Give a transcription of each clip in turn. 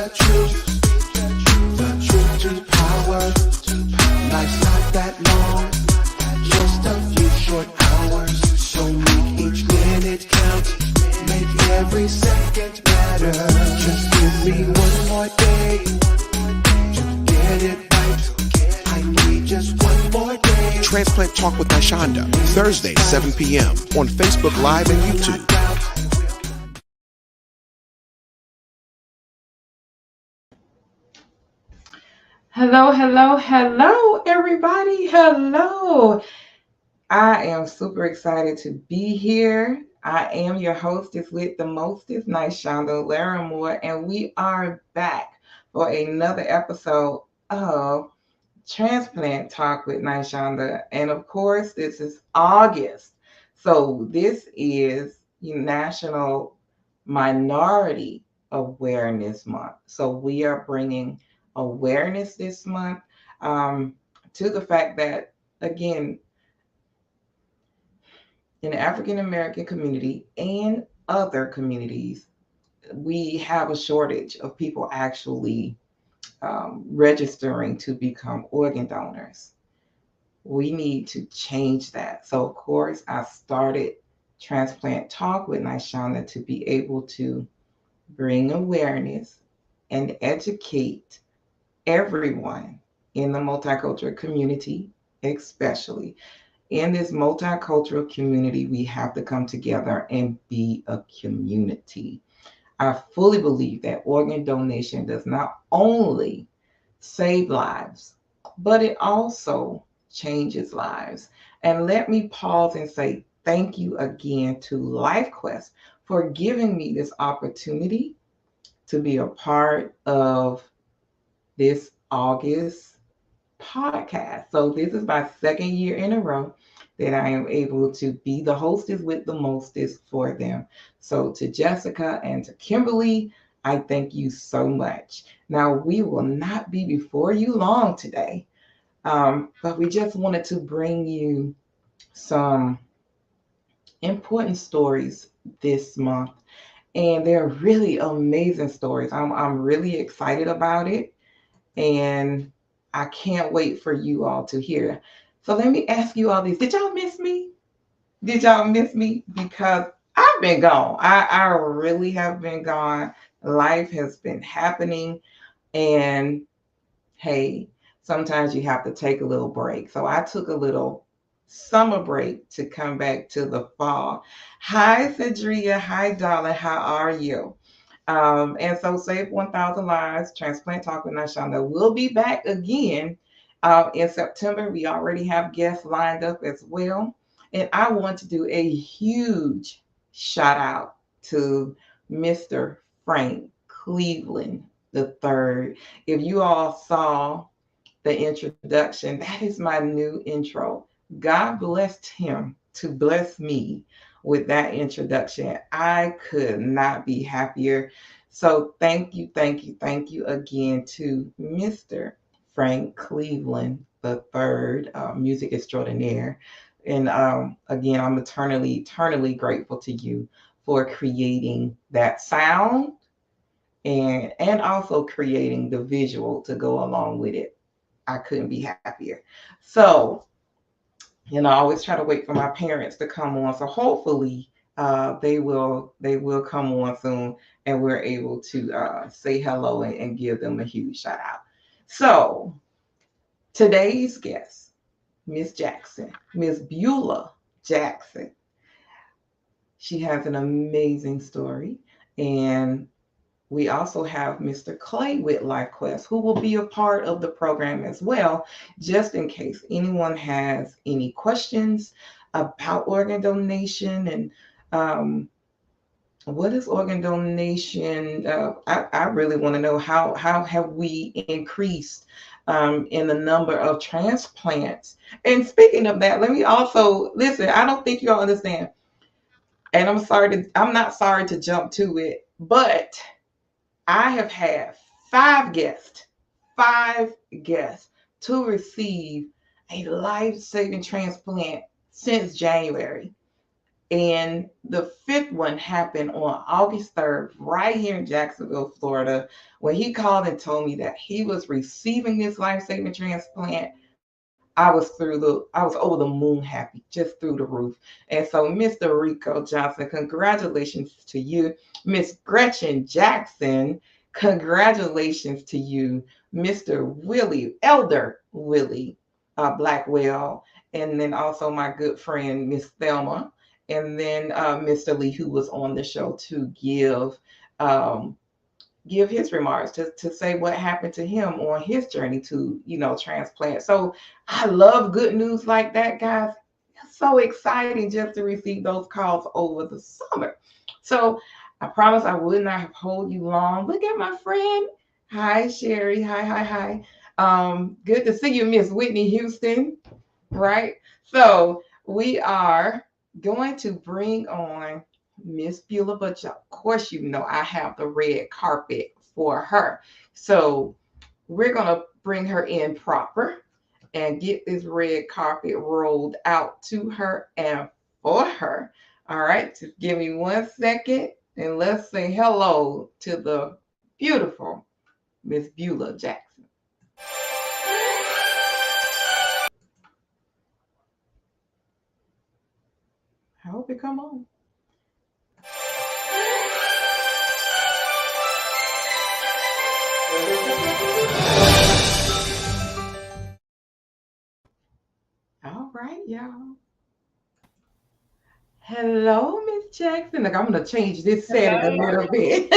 the truth to power. Life's not that long, just a few short hours. So make each minute count, make every second matter. Just give me one more day to get it right. I need just one more day. Transplant Talk with Nyshonda, Thursday, 7 p.m. on Facebook Live and YouTube. Hello, everybody. Hello. I am super excited to be here. I am your hostess with the mostest, Nyshonda Larimore, and we are back for another episode of Transplant Talk with Nyshonda. And of course, this is August. So this is National Minority Awareness Month. So we are bringing awareness this month to the fact that, again, in the African American community and other communities, we have a shortage of people actually registering to become organ donors. We need to change that. So, of course, I started Transplant Talk with Nyshonda to be able to bring awareness and educate everyone in the multicultural community, especially. In this multicultural community, we have to come together and be a community. I fully believe that organ donation does not only save lives, but it also changes lives. And let me pause and say thank you again to LifeQuest for giving me this opportunity to be a part of this August podcast. So this is my second year in a row that I am able to be the hostess with the mostest for them. So to Jessica and to Kimberly, I thank you so much. Now, we will not be before you long today, but we just wanted to bring you some important stories this month. And they're really amazing stories. I'm really excited about it. And I can't wait for you all to hear. So let me ask you all this. Did y'all miss me? Did y'all miss me? Because I've been gone. I really have been gone. Life has been happening. And hey, sometimes you have to take a little break. So I took a little summer break to come back to the fall. Hi, Cedria. Hi, darling. How are you? And so Save 1,000 Lives, Transplant Talk with Nyshonda will be back again in September. We already have guests lined up as well. And I want to do a huge shout out to Mr. Frank Cleveland III. If you all saw the introduction, that is my new intro. God blessed him to bless me with that introduction. I could not be happier. So thank you again to Mr. Frank Cleveland III, music extraordinaire. And again, I'm eternally grateful to you for creating that sound and also creating the visual to go along with it. I couldn't be happier. So, I always try to wait for my parents to come on. So hopefully they will come on soon and we're able to say hello and give them a huge shout out. So today's guest, Miss Jackson, Miss Beulah Jackson. She has an amazing story. And we also have Mr. Clay with LifeQuest, who will be a part of the program as well, just in case anyone has any questions about organ donation and what is organ donation. I really want to know how have we increased in the number of transplants. And speaking of that, let me also listen. I don't think you all understand, and I'm not sorry to jump to it, but I have had 5 guests to receive a life-saving transplant since January. And the fifth one happened on August 3rd, right here in Jacksonville, Florida, when he called and told me that he was receiving this life-saving transplant. I was over the moon happy, just through the roof. And so, Mr. Rico Johnson, congratulations to you. Miss Gretchen Jackson, congratulations to you. Mr. Willie, Elder Willie Blackwell, and then also my good friend, Miss Thelma, and then Mr. Lee, who was on the show to um, give his remarks to say what happened to him on his journey to transplant. So I love good news like that, guys. It's so exciting just to receive those calls over the summer. So I promise I would not have hold you long. Look at my friend. Hi, Sherry. Hi. Good to see you, Miss Whitney Houston. Right. So we are going to bring on Miss Beulah, but of course, I have the red carpet for her. So we're going to bring her in proper and get this red carpet rolled out to her and for her. All right, just give me 1 second and let's say hello to the beautiful Miss Beulah Jackson. I hope it come on. All right, y'all. Hello, Miss Jackson. Look, I'm gonna change this setting a Hello. little bit.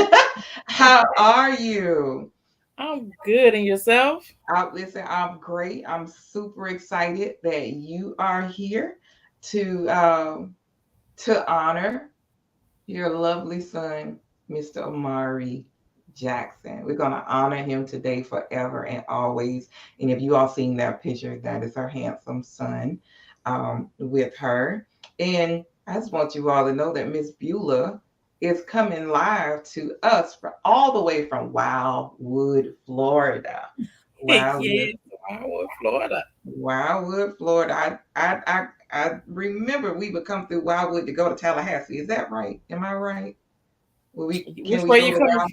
How are you? I'm good. And yourself? Listen, I'm great. I'm super excited that you are here to honor your lovely son, Mr. Amari Jackson. We're gonna honor him today, forever, and always. And if you all seen that picture, that is her handsome son with her. And I just want you all to know that Miss Beulah is coming live to us all the way from Wildwood, Florida. Wildwood, Yes, Wildwood, Florida. Wildwood, Florida. I remember we would come through Wildwood to go to Tallahassee. Is that right? Am I right? Which Can we way go you coming around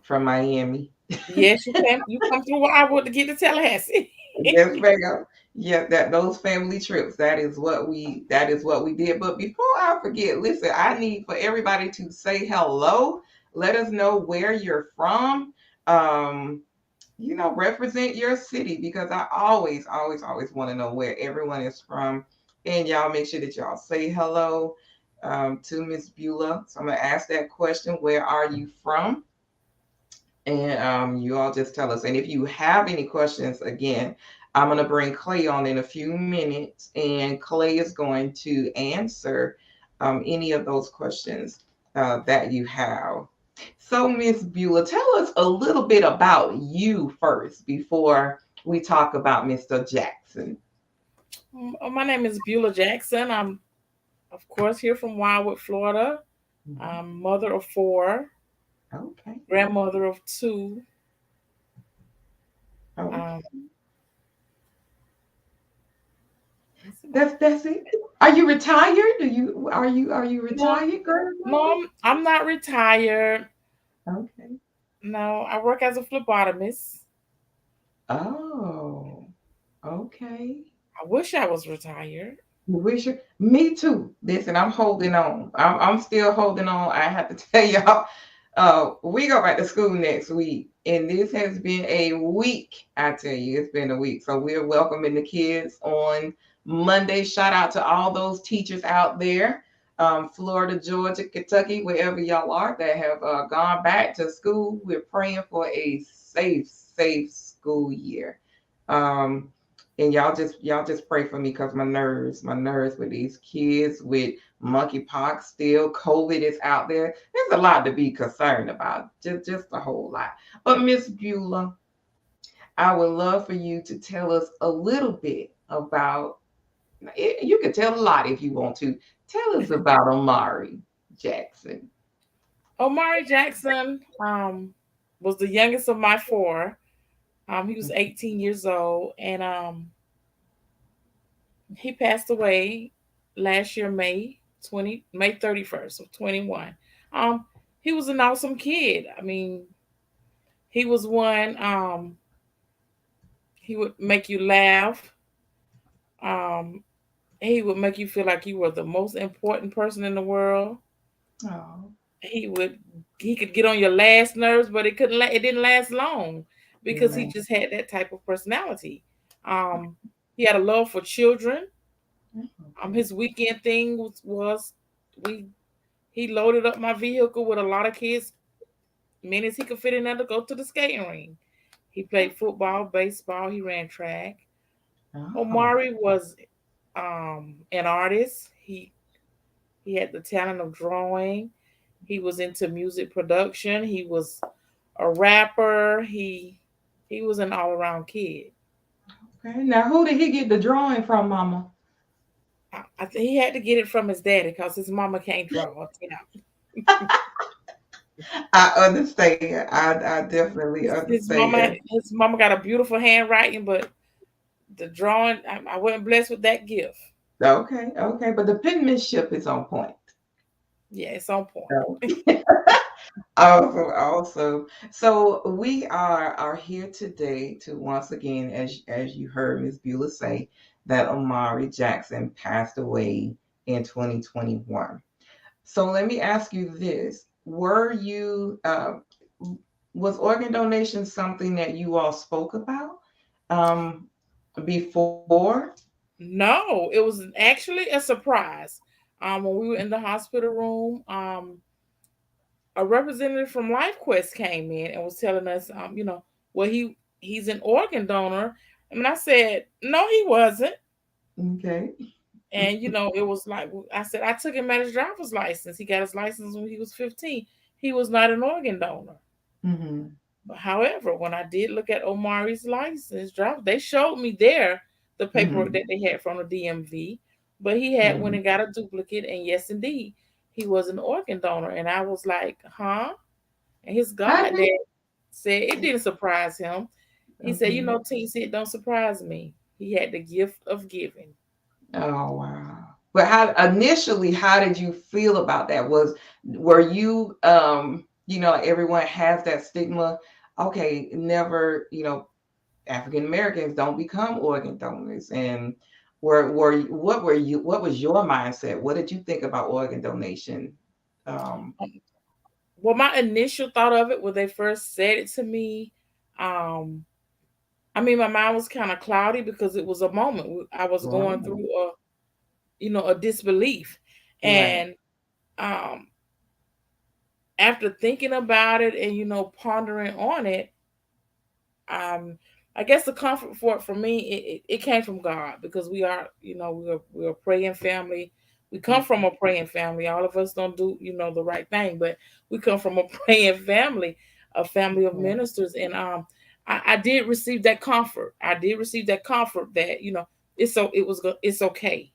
from Miami? from? Yes, you come through Wildwood to get to Tallahassee. Yes, ma'am. Yeah, that those family trips. That is what we did. But before I forget, listen, I need for everybody to say hello. Let us know where you're from. Um, represent your city because I always want to know where everyone is from. And y'all make sure that y'all say hello to Miss Beulah. So I'm gonna ask that question: where are you from? And you all just tell us. And if you have any questions, again, I'm going to bring Clay on in a few minutes, and Clay is going to answer any of those questions that you have. So, Miss Beulah, tell us a little bit about you first before we talk about Mr. Jackson. My name is Beulah Jackson. I'm, of course, here from Wildwood, Florida. Mhm. I'm mother of 4, Okay. grandmother of 2. Okay. Um, that's about That's it. Are you retired? Are you no, retired, grandmother? no, I'm not retired. Okay. No, I work as a phlebotomist. Oh, okay. I wish I was retired. Me too. Listen, I'm holding on. I'm still holding on. I have to tell y'all, we go back to school next week, and this has been a week. I tell you, it's been a week. So we're welcoming the kids on Monday. Shout out to all those teachers out there, Florida, Georgia, Kentucky, wherever y'all are that have gone back to school. We're praying for a safe school year. Um, and y'all just pray for me because my nerves with these kids with monkeypox still. COVID is out there. There's a lot to be concerned about. Just a whole lot. But Miss Beulah, I would love for you to tell us a little bit about. You can tell a lot if you want to. Tell us about Amari Jackson. Omari Jackson was the youngest of my 4. He was 18 years old, and he passed away last year, May. May 31st of 21. Um, he was an awesome kid. I mean, he was one. He would make you laugh. Um, he would make you feel like you were the most important person in the world. Oh, He would he could get on your last nerves, but it didn't last long because he really? just had that type of personality. Um, he had a love for children. Okay. His weekend thing was we he loaded up my vehicle with a lot of kids, many as he could fit in there to go to the skating ring. He played football, baseball, he ran track. Oh, Omari was an artist. He had the talent of drawing. He was into music production. He was a rapper. He was an all around kid. okay. Now, who did he get the drawing from, Mama? I think he had to get it from his daddy because his mama can't draw. I understand. I definitely understand. His mama got a beautiful handwriting, but the drawing I wasn't blessed with that gift. Okay, okay. But the penmanship is on point. Yeah, it's on point. Okay. Awesome, awesome. So we are here today to once again, as you heard Miss Beulah say, that Omari Jackson passed away in 2021. So let me ask you this: Were you was organ donation something that you all spoke about um, before? No, it was actually a surprise. When we were in the hospital room, a representative from LifeQuest came in and was telling us, well, he's an organ donor, and I said, no, he wasn't. Okay. And it was like I said, I took him at his driver's license. He got his license when he was 15. He was not an organ donor. Hmm. But however, when I did look at Omari's license driver, they showed me there the paperwork Hmm. that they had from the DMV. But he had went and got a duplicate, and yes, indeed, he was an organ donor. And I was like, huh? And his How God did? dad said it didn't surprise him. He said, Okay. T said, don't surprise me. He had the gift of giving. Oh wow. But how initially, how did you feel about that? Were you everyone has that stigma. Okay, never, African Americans don't become organ donors. And what was your mindset? What did you think about organ donation? Um, Well, my initial thought of it when they first said it to me, um, I mean, my mind was kind of cloudy because it was a moment I was going right, through a disbelief, right. and um, after thinking about it and pondering on it, um, I guess the comfort for it for me it came from God because we are we're a praying family. We come from a praying family. All of us don't do the right thing, but we come from a praying family, a family of Okay, ministers, and I did receive that comfort. I did receive that comfort that it's okay.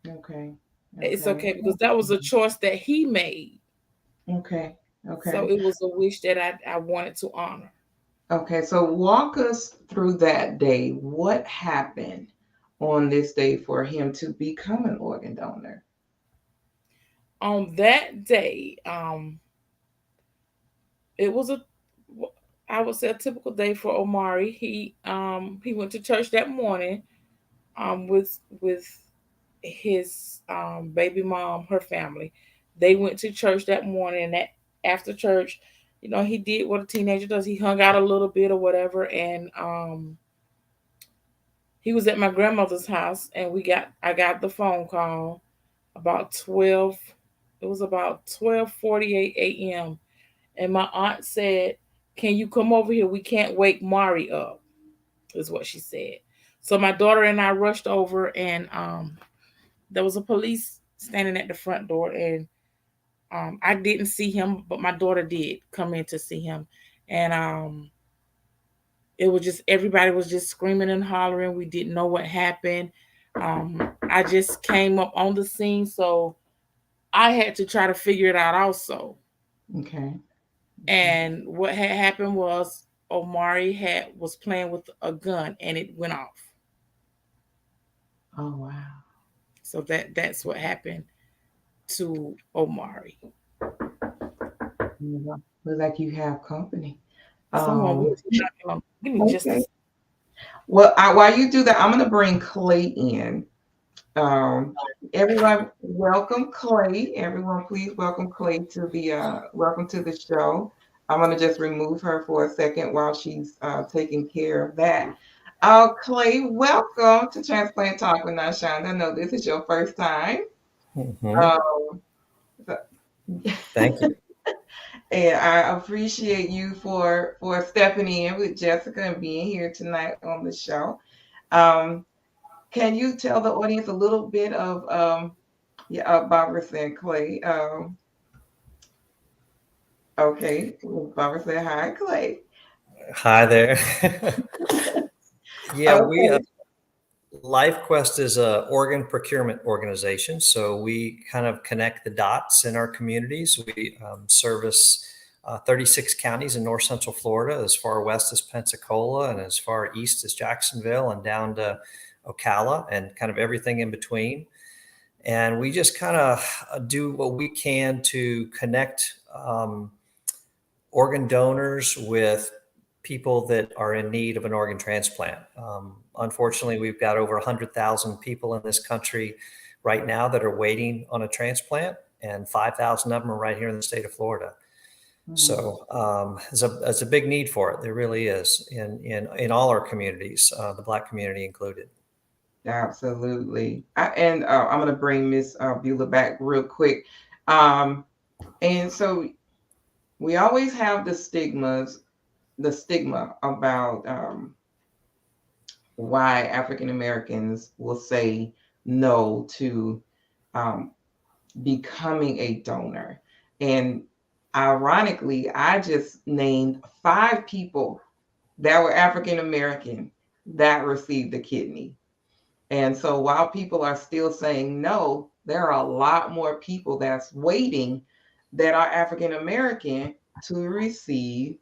okay, It's okay, okay because that was a choice that He made. okay, So okay. it was a wish that I wanted to honor. Okay, so walk us through that day. What happened on this day for him to become an organ donor? On that day, it was I would say a typical day for Omari. He went to church that morning with his baby mom, her family. They went to church that morning, and that after church, he did what a teenager does. He hung out a little bit or whatever, and he was at my grandmother's house, and I got the phone call about 12. It was about 12:48 a.m. And my aunt said, "Can you come over here? We can't wake Mari up," is what she said. So my daughter and I rushed over, and there was a police standing at the front door, and I didn't see him, but my daughter did come in to see him, and it was just everybody was just screaming and hollering. We didn't know what happened. I just came up on the scene, so I had to try to figure it out also. Okay, okay. And what had happened was Omari had was playing with a gun and it went off. Oh wow. So that's what happened to Omari. Looks like you have company. Someone Um, was knocking on. Give me just a okay. Well, while you do that, I'm going to bring Clay in. Um, Everyone, welcome Clay. Everyone, please welcome Clay to the welcome to the show. I'm going to just remove her for a second while she's taking care of that. Clay, welcome to Transplant Talk with Nashonda. I know this is your first time. Mhm. Um, so- Thank you. and I appreciate you for stepping in with Jessica and being here tonight on the show. Um, can you tell the audience a little bit of Barbara and Clay? Okay, Barbara said hi, Clay. Hi there. Yeah, we Okay. LifeQuest is a organ procurement organization, so we kind of connect the dots in our communities. We service 36 counties in north central Florida, as far west as Pensacola and as far east as Jacksonville and down to Ocala and kind of everything in between. And we just kind of do what we can to connect organ donors with people that are in need of an organ transplant. Unfortunately, we've got over 100,000 people in this country right now that are waiting on a transplant, and 5,000 of them are right here in the state of Florida. So there's a big need for it. There really is in all our communities, the Black community included. Absolutely. And I'm going to bring Miss Beulah back real quick. And so we always have the stigma about why African Americans will say no to um, becoming a donor. And ironically, I just named 5 people that were African American that received a kidney. And so while people are still saying no, there are a lot more people that's waiting that are African American to receive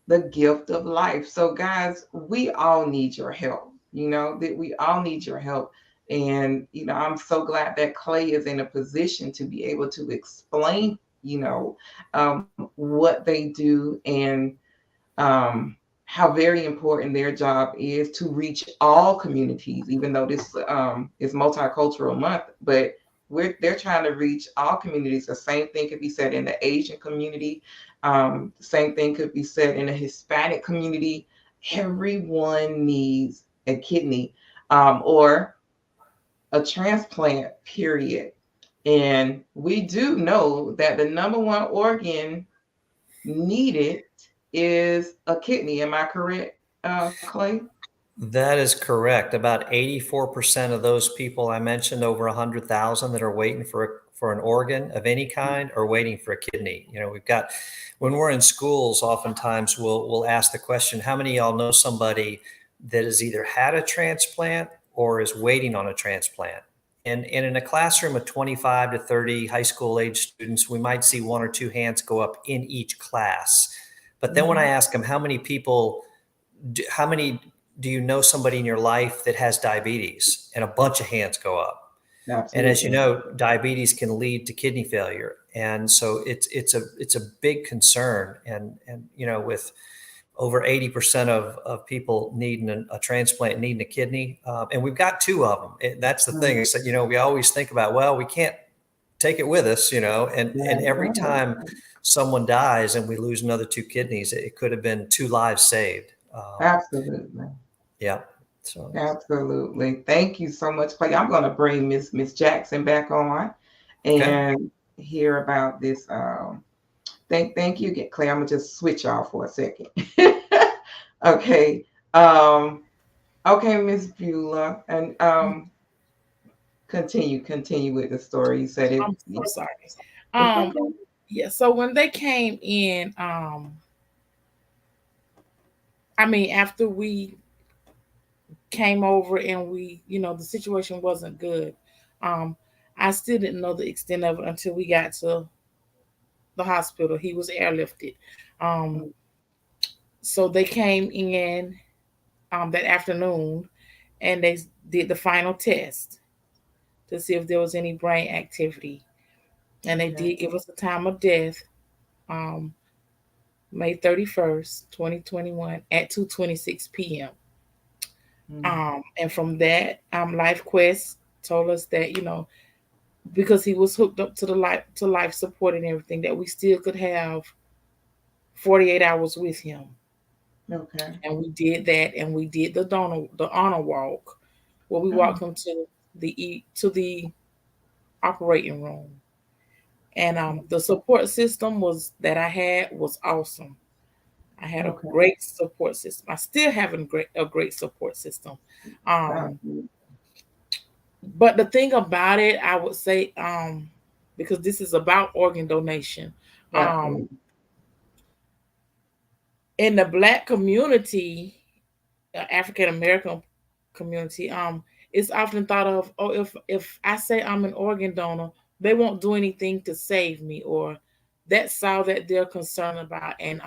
the gift of life. So guys, we all need your help. That we all need your help. And I'm so glad that Clay is in a position to be able to explain, what they do and how very important their job is to reach all communities, even though this is Multicultural Month, but they're trying to reach all communities. The same thing could be said in the Asian community. The same thing could be said in the Hispanic community. Everyone needs a kidney or a transplant, period. And we do know that the number one organ needed is a kidney. Am I correct, Clay? That is correct. About 84% of those people I mentioned, over 100,000 that are waiting for an organ of any kind, are waiting for a kidney. We've got, when we're in schools, oftentimes we'll ask the question, how many of y'all know somebody that has either had a transplant or is waiting on a transplant? And in a classroom of 25 to 30 high school age students, we might see 1 or 2 hands go up in each class. But then when I ask them, how many do you know somebody in your life that has diabetes? And a bunch of hands go up. Absolutely. And as you know, diabetes can lead to kidney failure. And so it's a big concern. And with over 80% of people needing a transplant, needing a kidney. And we've got 2 of them. That's the thing. Is that, we always think about, well, we can't take it with us, and every time someone dies and we lose another 2 kidneys, it could have been 2 lives saved. Absolutely. Yeah. So Absolutely. Thank you so much, Clay. I'm going to bring Miss Jackson back on and hear about this. Thank you again, Clay. I'm gonna just switch off for a second. Okay. Okay, Miss Beulah, and continue with the story. You said it. I'm so sorry. Yeah. So when they came in, after we came over and we, the situation wasn't good. I still didn't know the extent of it until we got to the hospital. He was airlifted. So they came in that afternoon and they did the final test to see if there was any brain activity. and they did give us a time of death, um, May 31st, 2021 at 2:26 p.m. Mm. And from that, Life Quest told us that, because he was hooked up to the life support and everything, that we still could have 48 hours with him. Okay. And we did that, and we did the honor walk, where we walked him to the operating room. And the support system that I had was awesome. I had a Okay. great support system. I still have a great support system. Wow. But the thing about it, I would say, because this is about organ donation, Right. in the Black community, African American community, it's often thought of, oh, if I say I'm an organ donor, they won't do anything to save me, or that's all that they're concerned about. And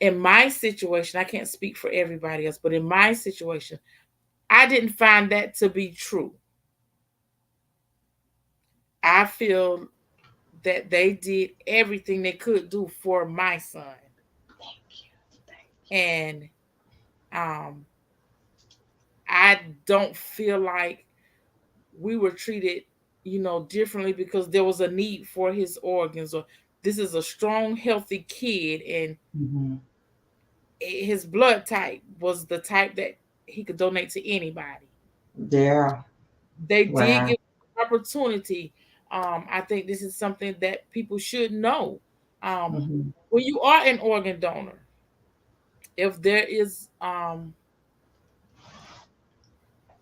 in my situation, I can't speak for everybody else, but in my situation, I didn't find that to be true. I feel that they did everything they could do for my son. And um, I don't feel like we were treated, differently because there was a need for his organs, or this is a strong, healthy kid, and Mhm. his blood type was the type that he could donate to anybody. Yeah. They did Wow. give opportunity. I think this is something that people should know. Um, Mhm. when you are an organ donor, if there is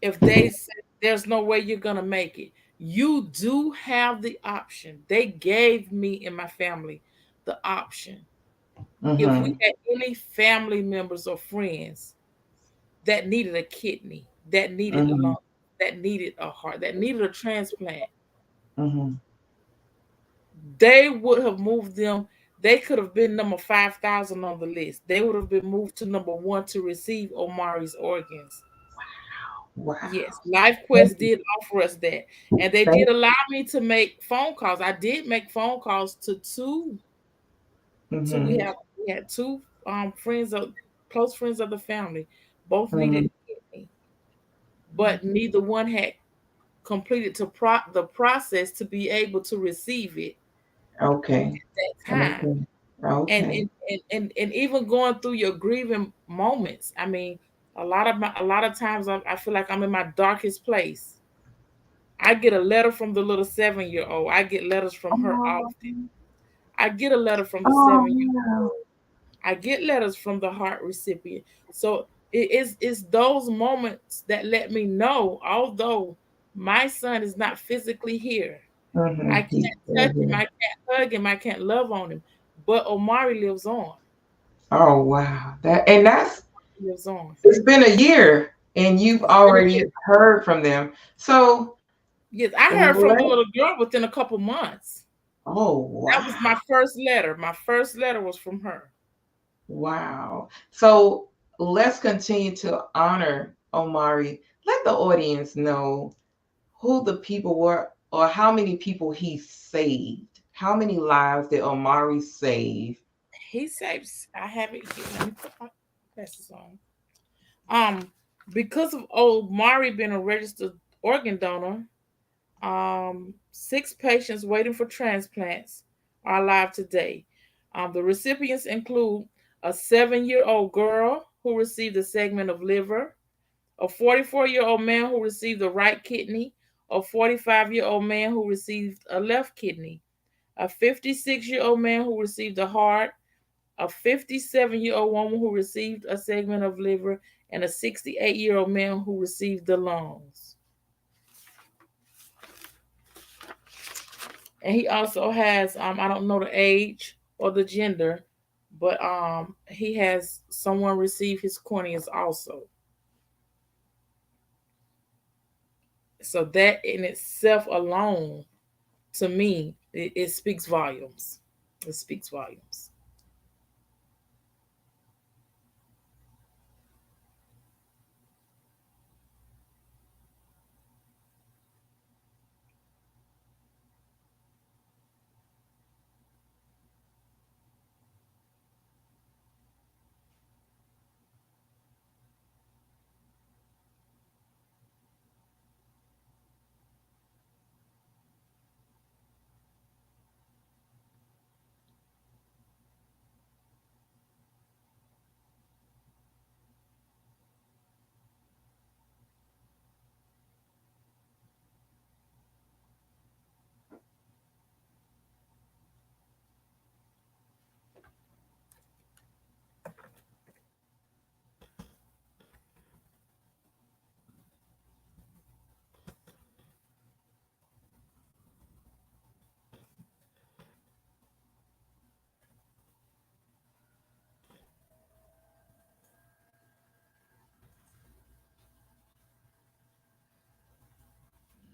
if they say there's no way you're gonna make it, you do have the option. They gave me and my family the option. If we Mhm. had any family members or friends that needed a kidney, that needed Mhm. lung, that needed a heart, that needed a transplant, Mhm. they would have moved them. They could have been number 5,000 on the list. They would have been moved to number one to receive Omari's organs. Wow. Yes, Life Thank Quest you. did offer us that, and they Thank did allow me to make phone calls. I did make phone calls to two. To we Mhm. have we had two friends of close friends of the family. Both needed Mhm. kidney, but neither one had completed the process to be able to receive it Okay. that time. Okay. And Okay. and even going through your grieving moments. I mean, a lot of times I feel like I'm in my darkest place. I get a letter from the little 7-year-old. I get letters from her Oh, often. I get a letter from the oh 7-year-old. wow. I get letters from the heart recipient. So it's those moments that let me know, although my son is not physically here, I Mhm. He's can't still touch him, here. I can't hug him, I can't love on him, but Omari lives on. Oh wow. That's He lives on. it's been a year and you've It's been a already year. heard from them. So Yes, I heard from the let little girl within a couple months. oh That wow. was my first letter. My first letter was from her. Wow. So let's continue to honor Omari. Let the audience know who the people were or how many people he saved. How many lives did Omari save? He says, I have it here. Let me put my glasses on. Because of Omari being a registered organ donor, 6 patients waiting for transplants are alive today. The recipients include a 7-year-old girl who received a segment of liver, a 44-year-old man who received the right kidney, a 45-year-old man who received a left kidney, a 56-year-old man who received a heart, a 57-year-old woman who received a segment of liver, and a 68-year-old man who received the lungs. And he also has, I don't know the age or the gender, but he has someone receive his corneas also. So that in itself alone, to me, it speaks volumes. It speaks volumes.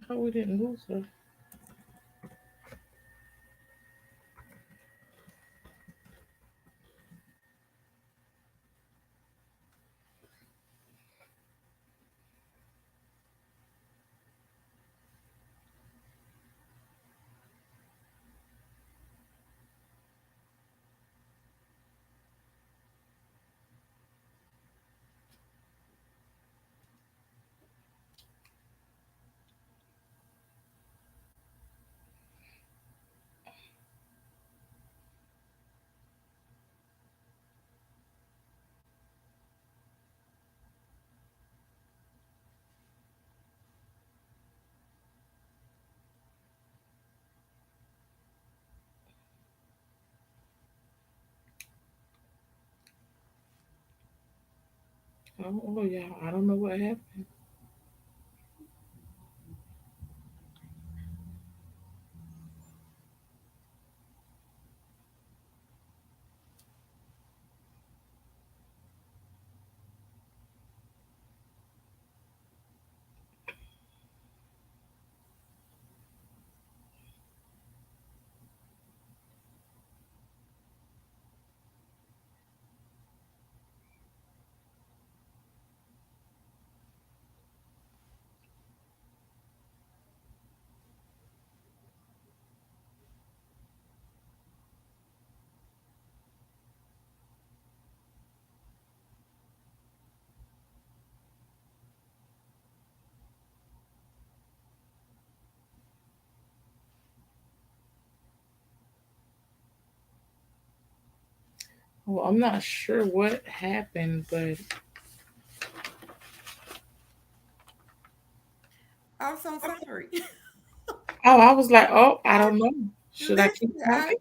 How we didn't lose her? Oh, yeah. I don't know what happened. Well, I'm not sure what happened, but I'm so sorry. oh, I was like, oh, I don't know. Should I keep Listen, I talking?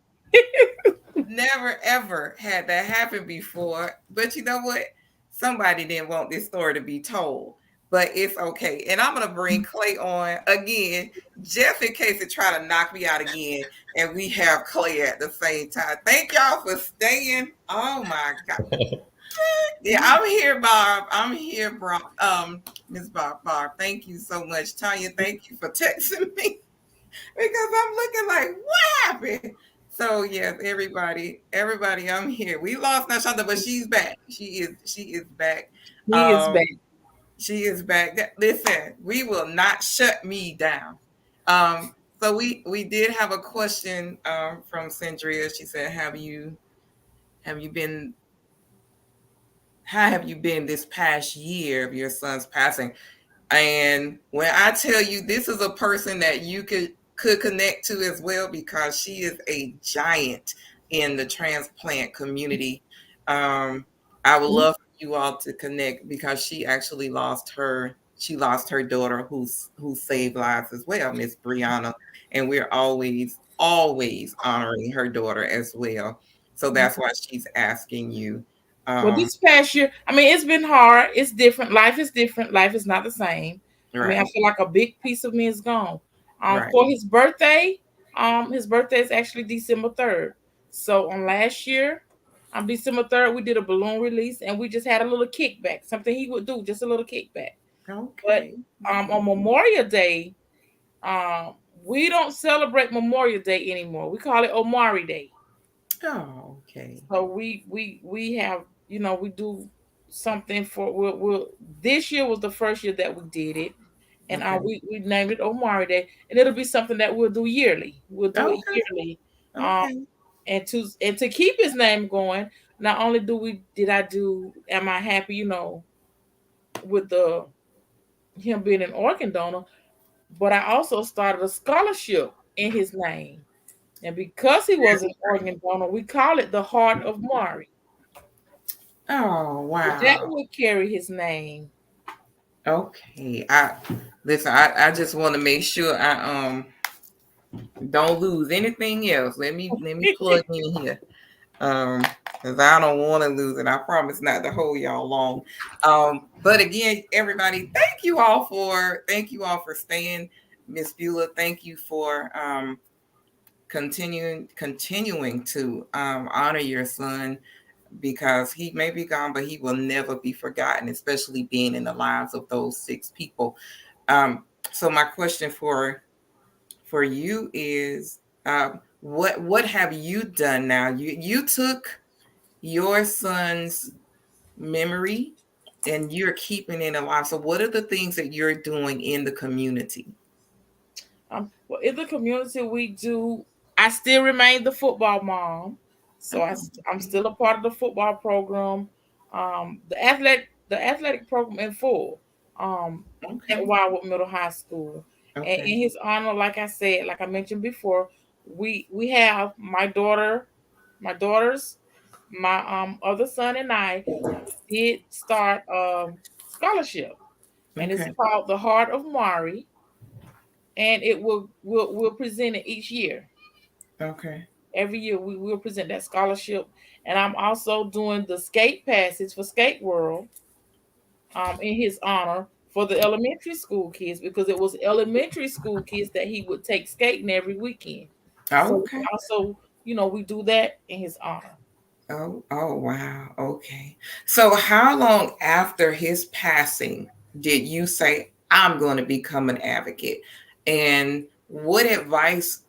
never ever had that happen before. But you know what? Somebody didn't want this story to be told. But it's okay. And I'm gonna bring Clay on again, just in case it try to knock me out again. And we have Clay at the same time. Thank y'all for staying. Oh my God. Yeah, I'm here, Barb. I'm here, Barb. Miss Barb. Thank you so much. Tanya, thank you for texting me because I'm looking like, what happened? So yes, everybody, I'm here. We lost Nashonda, but she's back. She is back. He is back. Um, she is back. Listen, we will not shut me down. So we did have a question from Cendria. She said, have you been how have you been this past year of your son's passing? And when I tell you this is a person that you could connect to as well because she is a giant in the transplant community. I would love for you all to connect because she lost her daughter who saved lives as well, Miss Brianna, and we're always honoring her daughter as well. So that's why she's asking you. Well, this past year, I mean, it's been hard. It's different. Life is different. Life is not the same. I mean, I Right, feel like a big piece of me is gone. right. For his birthday is actually December 3rd. So on last year, on December 3rd, we did a balloon release and we just had a little kickback, something he would do, just a little kickback. But Okay. on Memorial Day, um, we don't celebrate Memorial Day anymore. We call it Omari Day. Oh, okay. So we have, we do something for we'll this year was the first year that we did it, and Okay. we named it Omari Day, and it'll be something that we'll do yearly. We'll do it Okay. yearly, um, Okay. and to keep his name going. Not only did I do Am I Happy, with the him being an organ donor, but I also started a scholarship in his name, and because he was an organ donor, we call it the Heart of Mari. Oh, So that wow. will carry his name. Okay. I listen, I just want to make sure I don't lose anything else. Let me plug in here. Because I don't want to lose it. I promise not to hold y'all long. But again, everybody, thank you all for staying. Miss Beulah, thank you for continuing to honor your son because he may be gone, but he will never be forgotten, especially being in the lives of those 6 people. So my question for you is, what have you done now? You took your son's memory and you're keeping it alive. So what are the things that you're doing in the community? Well, in the community, we do. I still remain the football mom, so Oh, I'm still a part of the football program, the athletic program in full, at okay. Wildwood Middle High School. And Okay. in his honor, like I said, like I mentioned before, we have my daughters, my other son and I did start scholarship, and it's Okay. called the Heart of Mari, and it will present it each year. Okay. Every year we will present that scholarship, and I'm also doing the skate passes for Skate World, in his honor for the elementary school kids, because it was elementary school kids that he would take skating every weekend. So Okay. also, we do that in his honor. Oh, wow. Okay. So how long after his passing did you say, I'm going to become an advocate? And what advice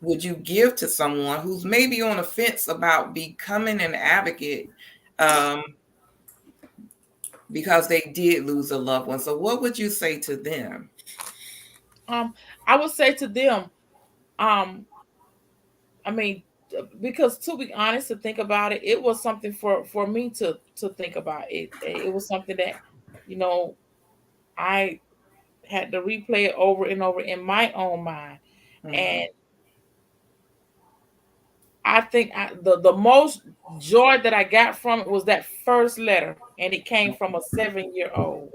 would you give to someone who's maybe on the fence about becoming an advocate, um, because they did lose a loved one? So what would you say to them? I would say to them, um, I mean, because to be honest, to think about it, it was something for me to think about. It was something that, you know, I had to replay it over and over in my own mind. Mhm. And I think the most joy that I got from it was that first letter, and it came from a 7-year old.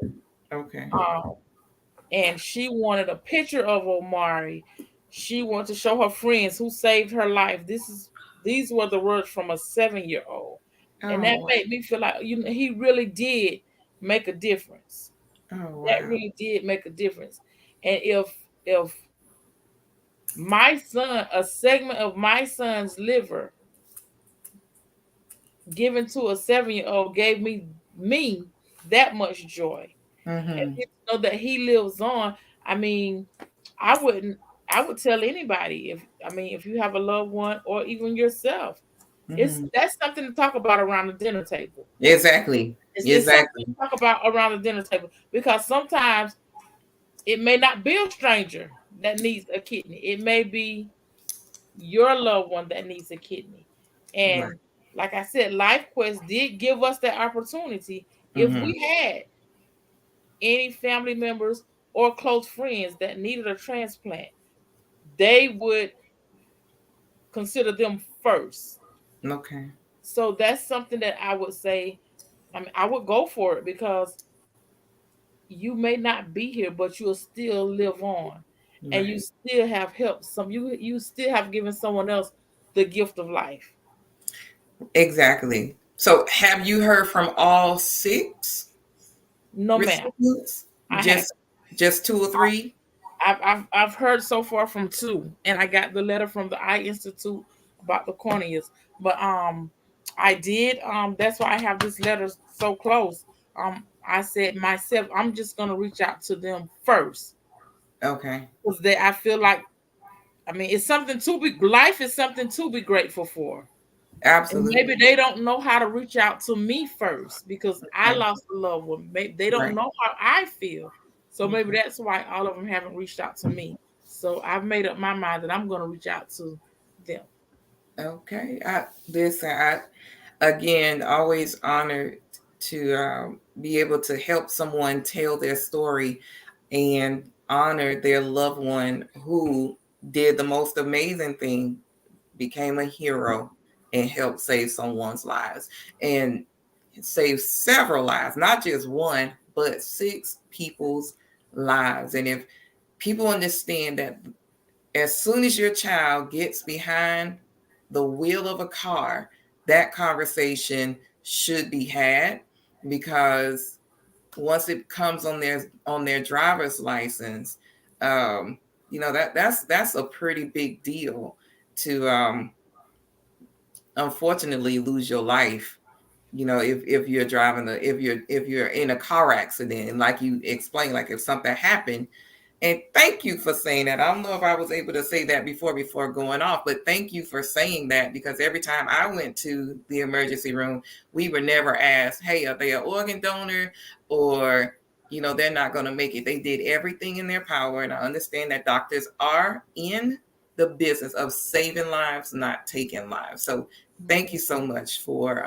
Okay. Um, and she wanted a picture of Omari. She wanted to show her friends who saved her life. These were the words from a 7-year old, and that Oh, made me feel like he really did make a difference. oh, That wow. really did make a difference. And if my son, a segment of my son's liver given to a 7-year old gave me that much joy. And Mm-hmm. to know that he lives on, I mean, I wouldn't I would tell anybody, if you have a loved one or even yourself, Mm-hmm. that's something to talk about around the dinner table. Exactly. It's something Exactly. to talk about around the dinner table, because sometimes it may not be a stranger that needs a kidney. It may be your loved one that needs a kidney. Right. And like I said, Life Quest did give us that opportunity. If Mm-hmm. we had any family members or close friends that needed a transplant, they would consider them first. Okay. So that's something that I would say. I mean, I would go for it, because you may not be here, but you'll still live on, and you Right. still have helped some. You still have given someone else the gift of life. Exactly. So have you heard from all six No, ma'am, recipients? I have. Just two or three? I've heard so far from two, and I got the letter from the Eye Institute about the corneas. But I did. That's why I have this letter so close. I said myself, I'm just gonna reach out to them first, Okay. because I feel like, I mean, it's something to be. Life is something to be grateful for. And maybe Absolutely. they don't know how to reach out to me first, because I Okay. lost a loved one. Maybe they don't Right. know how I feel. So maybe Okay. that's why all of them haven't reached out to me. So I've made up my mind that I'm going to reach out to them. Okay. I again always honored to be able to help someone tell their story and honor their loved one who did the most amazing thing, became a hero, and helped save someone's lives, and save several lives, not just one, but six people's lives. And if people understand that as soon as your child gets behind the wheel of a car, that conversation should be had, because once it comes on their driver's license, um, that's a pretty big deal to unfortunately lose your life. If you're driving if you're in a car accident, and like you explained, like if something happened, And thank you for saying that. I don't know if I was able to say that before going off, but thank you for saying that, because every time I went to the emergency room, we were never asked, hey, are they an organ donor, or, they're not going to make it. They did everything in their power. And I understand that doctors are in the business of saving lives, not taking lives. So thank you so much for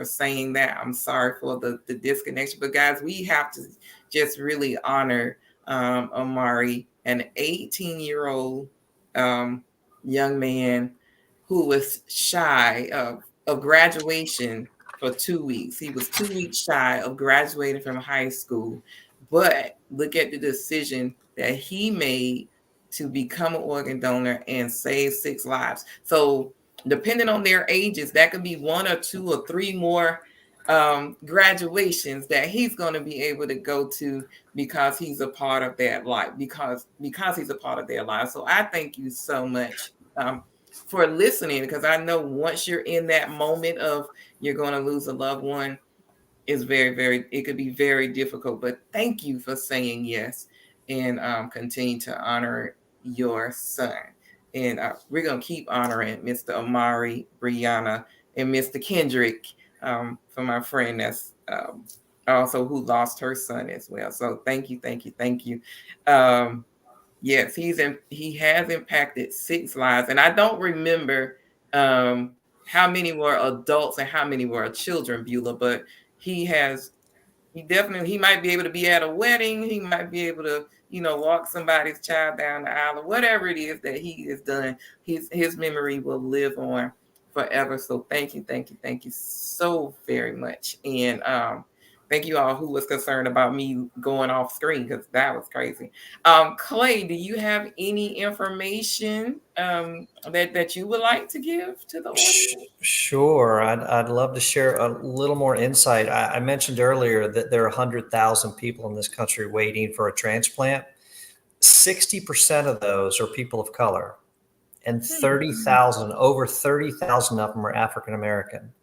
saying that. I'm sorry for the disconnection, but guys, we have to just really honor Amari, an 18-year-old young man who was shy of graduation for 2 weeks. He was 2 weeks shy of graduating from high school, but look at the decision that he made to become an organ donor and save 6 lives. So depending on their ages, that could be 1 or 2 or 3 more graduations that he's going to be able to go to, because he's a part of their life, because he's a part of their life. So I thank you so much for listening, because I know once you're in that moment of you're going to lose a loved one, is it could be very difficult. But thank you for saying yes, and continue to honor your son. And we're going to keep honoring Mr. Amari, Brianna, and Mr. Kendrick, for my friend that's also who lost her son as well. So thank you. Yes, he has impacted 6 lives, and I don't remember how many were adults and how many were children, Beulah, but he might be able to be at a wedding. He might be able to, walk somebody's child down the aisle, or whatever it is that he has done. His memory will live on forever. So thank you so very much. And thank you all who was concerned about me going off screen, because that was crazy. Clay, do you have any information that you would like to give to the audience? Sure. I'd love to share a little more insight. I mentioned earlier that there are 100,000 people in this country waiting for a transplant. 60% of those are people of color, and over 30,000 of them are African American.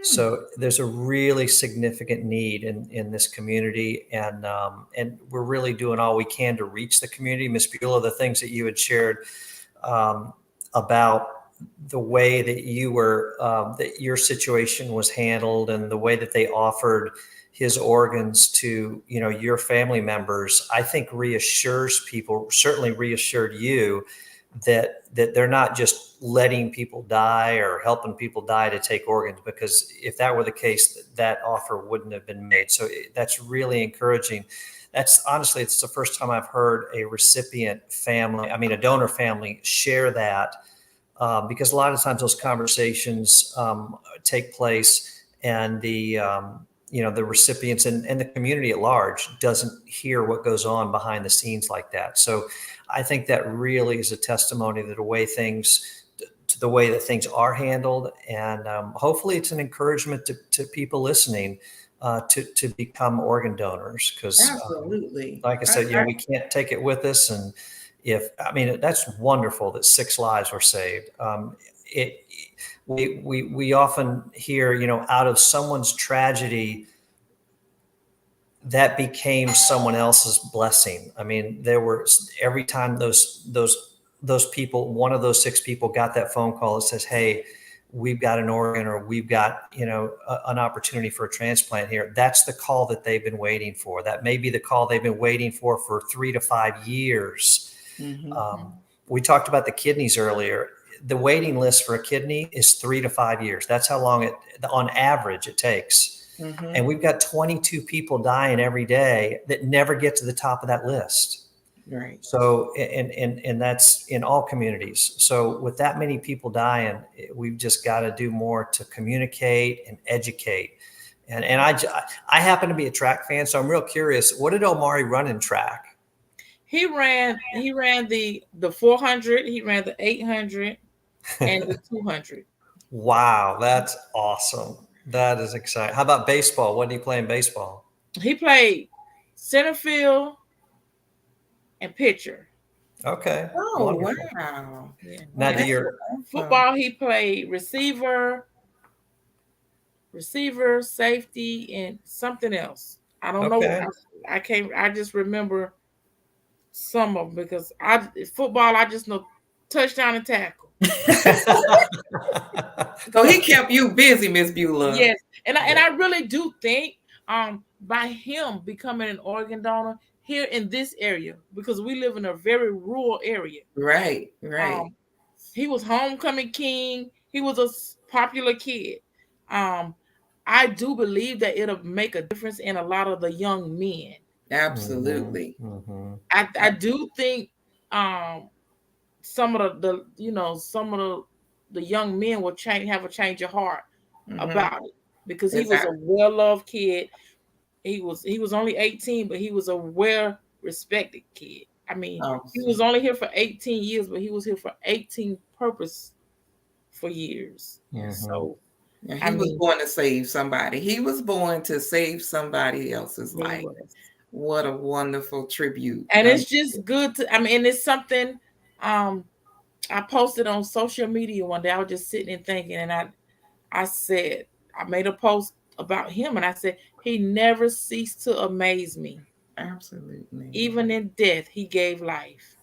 So there's a really significant need in this community, and we're really doing all we can to reach the community. Ms. Beulah, the things that you had shared about the way that that your situation was handled, and the way that they offered his organs to your family members, I think reassures people, certainly reassured you, that they're not just letting people die or helping people die to take organs, because if that were the case, that offer wouldn't have been made. So that's really encouraging. Honestly, it's the first time I've heard a a donor family share that, because a lot of times those conversations take place, and the recipients and the community at large doesn't hear what goes on behind the scenes like that. So I think that really is a testimony to the way that things are handled. And hopefully it's an encouragement to people listening to become organ donors, because Absolutely. like I said, we can't take it with us. And that's wonderful that 6 lives were saved. We often hear, out of someone's tragedy, that became someone else's blessing. Every time those people, one of those 6 people got that phone call that says, hey, we've got an organ, or we've got, an opportunity for a transplant here. That's the call that they've been waiting for. That may be the call they've been waiting for 3 to 5 years. Mm-hmm. We talked about the kidneys earlier. The waiting list for a kidney is 3 to 5 years. That's how long on average it takes. Mm-hmm. And we've got 22 people dying every day that never get to the top of that list. Right. So, and that's in all communities. So with that many people dying, we've just got to do more to communicate and educate. And I happen to be a track fan, so I'm real curious. What did Omari run in track? He ran the 400, he ran the 800 and the 200. Wow, that's awesome. That is exciting. How about baseball? What did he play in baseball? He played center field and pitcher. Okay. Oh, wonderful. Wow. Yeah. Now, football, he played receiver, safety, and something else. I don't know. I just remember some of them, because football, I just know touchdown and tackle. So he kept you busy, Miss Beulah. Yes, and I really do think by him becoming an organ donor here in this area, because we live in a very rural area. Right. He was homecoming king. He was a popular kid. I do believe that it'll make a difference in a lot of the young men. Absolutely. I do think some of the some of the young men will have a change of heart about it, because he was a well-loved kid. He was only 18, but he was a well-respected kid. I mean, he was only here for 18 years, but he was here for 18 for years. So he was born to save somebody. He was born to save somebody else's life. What a wonderful tribute. And it's just good to, I mean, it's something I posted on social media one day. I was just sitting and thinking, and I said, I made a post about him, and I said, he never ceased to amaze me. Absolutely. Even in death, he gave life.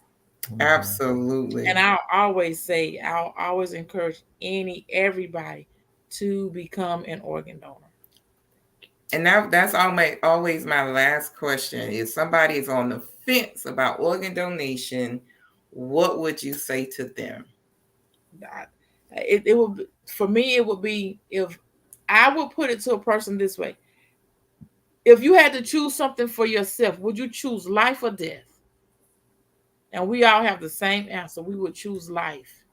Absolutely. And I'll always encourage everybody to become an organ donor. And that's always my last question. If somebody is on the fence about organ donation, what would you say to them? It would, for me, it would be, if I would put it to a person this way: if you had to choose something for yourself, would you choose life or death? And we all have the same answer. We would choose life.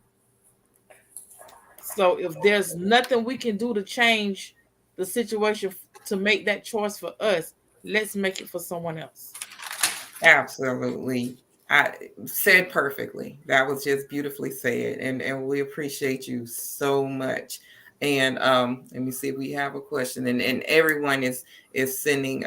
So if there's nothing we can do to change the situation to make that choice for us, let's make it for someone else. Absolutely. I said perfectly. That was just beautifully said. And we appreciate you so much. And let me see if we have a question. And everyone is sending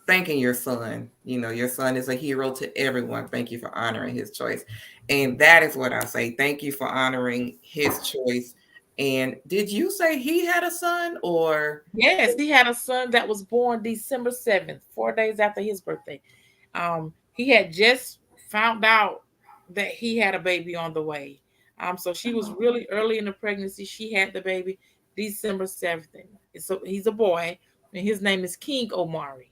thanking your son. Your son is a hero to everyone. Thank you for honoring his choice. And that is what I say. Thank you for honoring his choice. And did you say he had a son, or? Yes, he had a son that was born December 7th, 4 days after his birthday. He had just found out that he had a baby on the way. So she was really early in the pregnancy. She had the baby December 7th. So he's a boy, and his name is King Omari.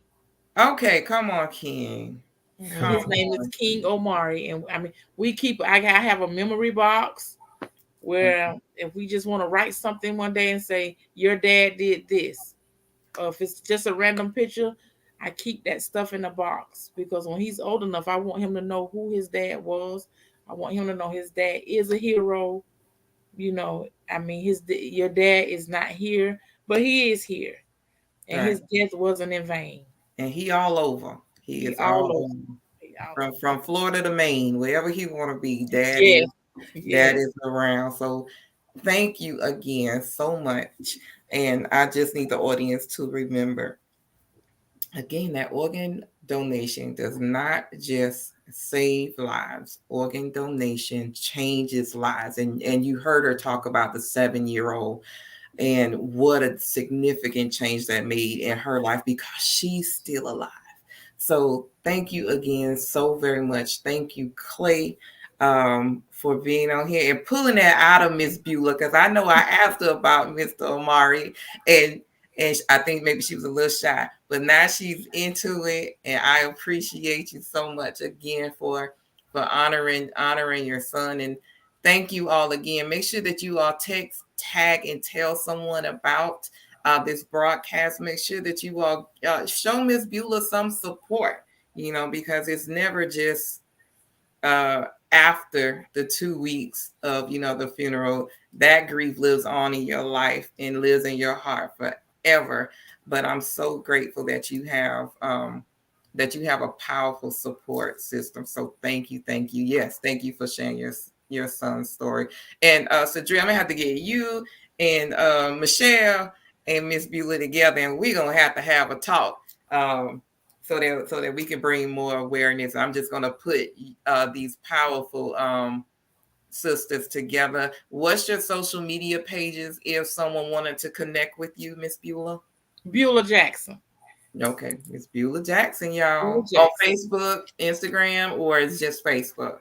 Okay, come on, King. His name is King Omari. And I mean, I have a memory box where if we just want to write something one day and say, your dad did this, or if it's just a random picture, I keep that stuff in the box, because when he's old enough, I want him to know who his dad was. I want him to know his dad is a hero. I mean, your dad is not here, but he is here, and his death wasn't in vain. And he all over. He is all over. From Florida to Maine, wherever he want to be, dad is around. So thank you again so much. And I just need the audience to remember, again, that organ donation does not just save lives. Organ donation changes lives. And you heard her talk about the 7-year-old and what a significant change that made in her life, because she's still alive. So thank you again so very much. Thank you, Clay, for being on here and pulling that out of Miss Beulah, because I know I asked her about Mr. Omari, and I think maybe she was a little shy, but now she's into it, and I appreciate you so much again for honoring your son. And thank you all again. Make sure that you all text, tag, and tell someone about this broadcast. Make sure that you all show Miss Beulah some support, because it's never just after the 2 weeks of, the funeral. That grief lives on in your life and lives in your heart forever. But I'm so grateful that you have a powerful support system. So thank you. Yes, thank you for sharing your son's story. And Cedric, I'm gonna have to get you and Michelle and Miss Beulah together, and we're gonna have a talk so that we can bring more awareness. I'm just gonna put these powerful sisters together. What's your social media pages if someone wanted to connect with you, Miss Beulah? Beulah Jackson. Okay, Miss Beulah Jackson, y'all. On Facebook, Instagram, or it's just Facebook?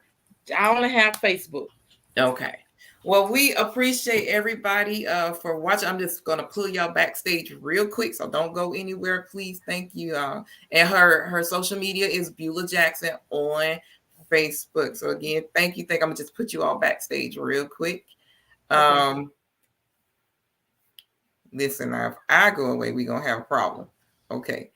I only have Facebook. Okay. Well, we appreciate everybody for watching. I'm just going to pull y'all backstage real quick, so don't go anywhere, please. Thank you. And her social media is Beulah Jackson on Facebook. So again, thank you. I'm going to just put you all backstage real quick. Listen, now, if I go away, we're going to have a problem. Okay.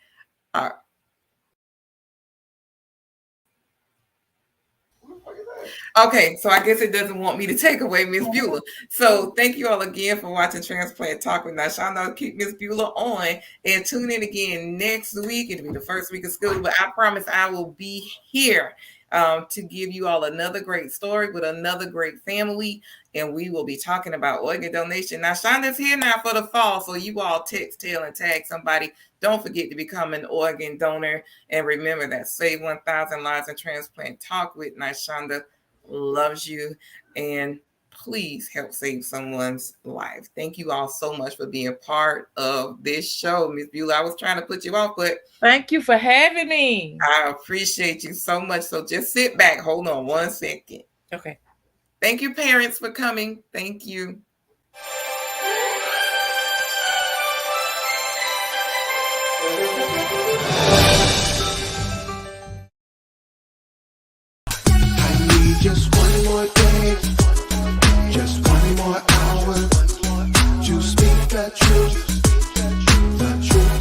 Okay, so I guess it doesn't want me to take away Miss Beulah. So thank you all again for watching Transplant Talk with Nashonda. Keep Miss Beulah on and tune in again next week. It'll be the first week of school, but I promise I will be here to give you all another great story with another great family, and we will be talking about organ donation. Now, Shonda's here now for the fall, so you all text, tell, and tag somebody. Don't forget to become an organ donor, and remember that Save 1,000 Lives in Transplant Talk with Nashonda loves you, and please help save someone's life. Thank you all so much for being part of this show. Miss Beulah, I was trying to put you off, but thank you for having me. I appreciate you so much. So just sit back. Hold on 1 second. Okay. Thank you, parents, for coming. Thank you. Just one more day, just one more hour to speak the truth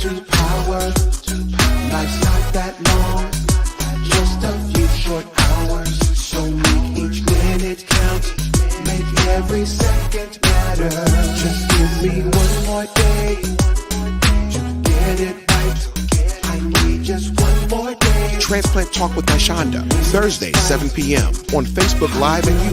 to power. Life's not that long, just a few short hours. So make each minute count, make every second matter. Just give me one more day to get it right. I need just one more day. Transplant Talk with Nashonda, Thursday, 7 p.m. on Facebook Live and YouTube.